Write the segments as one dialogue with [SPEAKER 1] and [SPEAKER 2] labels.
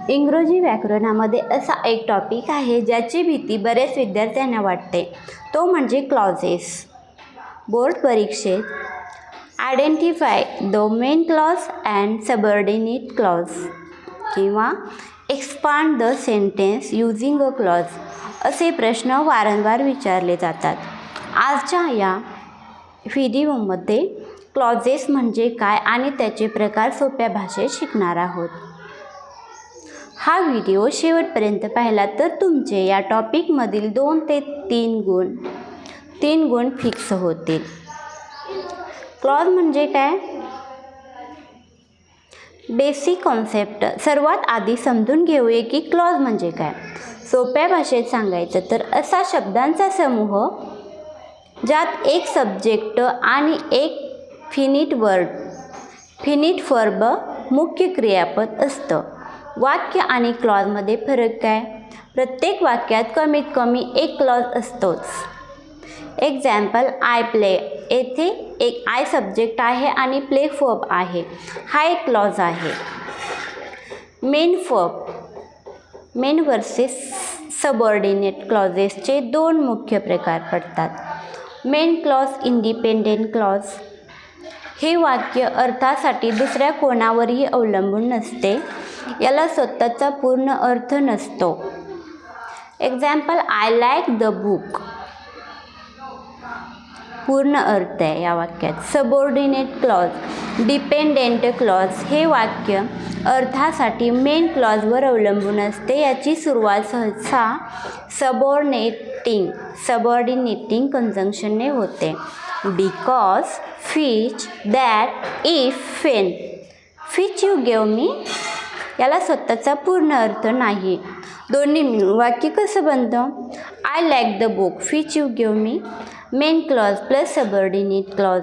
[SPEAKER 1] इंग्रजी व्याकरणामध्ये असा एक टॉपिक आहे ज्याची भीती बऱ्याच विद्यार्थ्यांना वाटते, तो म्हणजे क्लॉजेस. बोर्ड परीक्षेत identify the main clause and subordinate clause किंवा expand the sentence using a clause असे प्रश्न वारंवार विचारले जातात. आजच्या या व्हिडिओमध्ये क्लॉजेस म्हणजे काय आणि त्याचे प्रकार सोप्या भाषेत शिकणार आहोत. हा व्हिडिओ शेवटपर्यंत पाहिला तर तुमचे या टॉपिकमधील 2 ते 3 गुण फिक्स होतील. क्लॉज म्हणजे काय? बेसिक कॉन्सेप्ट सर्वात आधी समजून घेऊया की क्लॉज म्हणजे काय. सोप्या भाषेत सांगायचं तर असा शब्दांचा समूह ज्यात एक सब्जेक्ट आणि एक फिनिट वर्ब मुख्य क्रियापद असतं. वाक्य आणि क्लॉजमध्ये फरक काय? प्रत्येक वाक्यात कमीत कमी एक क्लॉज असतोच. Example, I play. येथे एक आय सब्जेक्ट आहे आणि प्ले वर्ब आहे. हा एक क्लॉज आहे. मेन वर्सेस सबऑर्डिनेट क्लॉजेसचे 2 मुख्य प्रकार पडतात. Main clause, independent clause. हे वाक्य अर्थासाठी दुसऱ्या कोणावरही अवलंबून नसते. याला स्वतःचा पूर्ण अर्थ नसतो. Example, I like the book. पूर्ण अर्थ आहे या वाक्यात. Subordinate clause, dependent clause. हे वाक्य अर्थासाठी मेन क्लॉजवर अवलंबून असते. याची सुरुवात सहसा सबऑर्डिनेटिंग कंजंक्शनने होते. बिकॉज, फिच, दॅट, इफ, वेन. फिच यू गिव्ह मी. याला स्वतःचा पूर्ण अर्थ नाही. दोन्ही मिळून वाक्य कसं बनतं? I like the book, which you give me, main clause plus subordinate clause.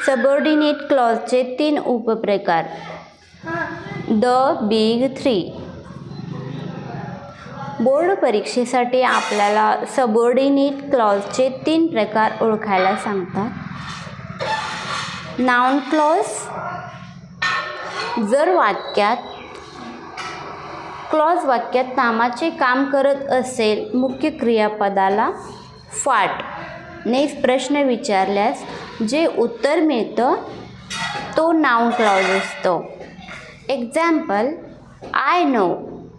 [SPEAKER 1] Subordinate क्लॉजचे 3 उपप्रकार. The big 3. बोर्ड परीक्षेसाठी आपल्याला सबऑर्डिनेट क्लॉजचे 3 प्रकार ओळखायला सांगतात. Noun clause. जर क्लॉज वाक्यात नामाचे काम करत असेल, मुख्य क्रियापदाला ने प्रश्न विचारल्यास जे उत्तर मिळतं तो नाउन क्लॉज असतो. Example, I know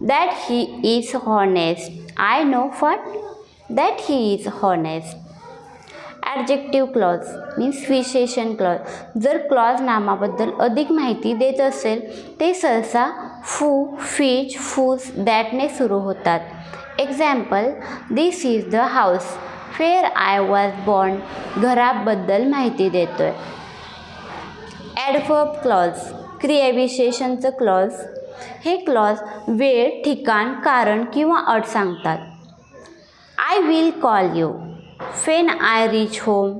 [SPEAKER 1] that he is honest. I know that he is honest. Adjective clause means विशेषण क्लॉज. जर क्लॉज नामाबद्दल अधिक माहिती देत असेल ते सहसा फू, फिच, फूज, दॅटने सुरू होतात. Example, this is the house where I was born. घराबद्दल माहिती देतोय. ॲडव्हर्ब क्लॉज, क्रियाविशेषणचं क्लॉज. हे क्लॉज वेळ, ठिकाण, कारण किंवा अट सांगतात. I will call you when I reach home.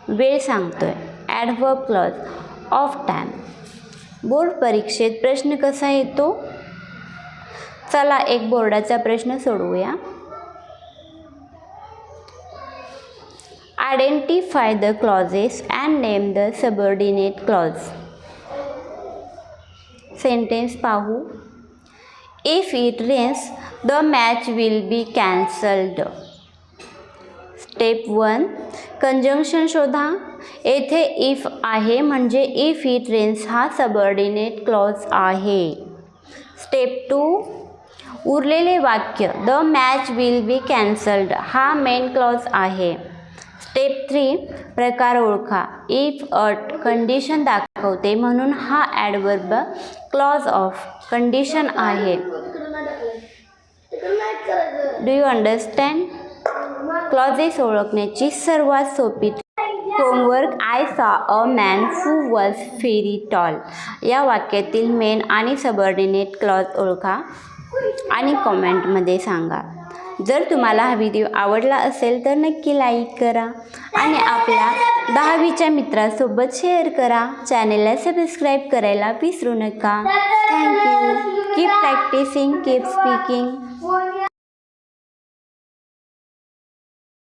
[SPEAKER 1] वेळ सांगतोय. Adverb clause. Of time. Board परीक्षेत प्रश्न कसा येतो? चला एक बोर्डाचा प्रश्न सोडवूया. Identify the clauses and name the subordinate clause. Sentence पाहू. If it rains the match will be cancelled. Step 1, conjunction शोधा. येथे इफ आहे म्हणजे इफ इट रेन्स हा सबऑर्डिनेट क्लॉज आहे. स्टेप 2, उरलेले वाक्य the match will be cancelled हा मेन क्लॉज आहे. स्टेप 3, प्रकार ओळखा. इफ, अट कंडिशन दाखवते म्हणून हा ॲडव्हर्ब क्लॉज ऑफ कंडिशन आहे. Do you understand? क्लॉजेस ओळखण्याची सर्वात सोपी homework. I saw a man who was very tall. या वाक्यातील मेन आणि सबऑर्डिनेट क्लॉज ओळखा आणि कॉमेंटमध्ये सांगा. जर तुम्हाला हा व्हिडिओ आवडला असेल तर नक्की लाईक करा आणि आपल्या 10वीच्या मित्रांसोबत शेअर करा. चॅनेलला सबस्क्राईब करायला विसरू नका. Thank you. Keep practising, keep speaking.